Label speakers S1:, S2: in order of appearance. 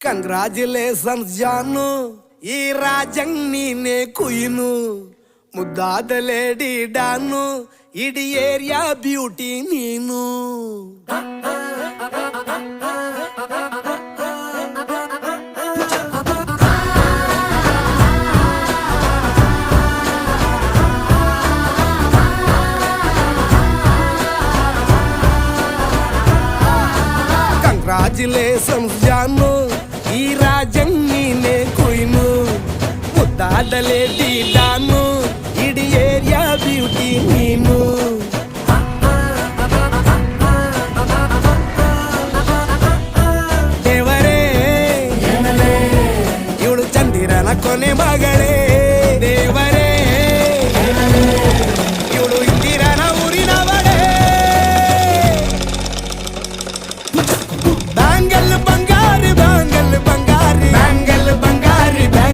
S1: Congratulations ಜಾನು, ಈ ರಾಜಂಗ್ ನೀನೆ ಕುಯ್ನು, ಮುದ್ದಾದ ಲೇಡಿ ಡಾನು, ಇಡೀ ಏರಿಯಾ ಬ್ಯೂಟಿ ನೀನು. ಕಂಗ್ರಾಚುಲೇಷನ್ಸ್ ಜಾನು, ಈ ರಾಜಂಗ್ ನೀನೆ ಕುಯ್ನು, ಮುದ್ದಾದ ಲೇಡಿ ಡಾನು, ಇಡೀ ಏರಿಯಾ ಬ್ಯೂಟಿ ನೀನು. ದೇವರೇ ಇವಳು ಚಂದಿರನ ಕೊನೆ ಮಗಳೇ.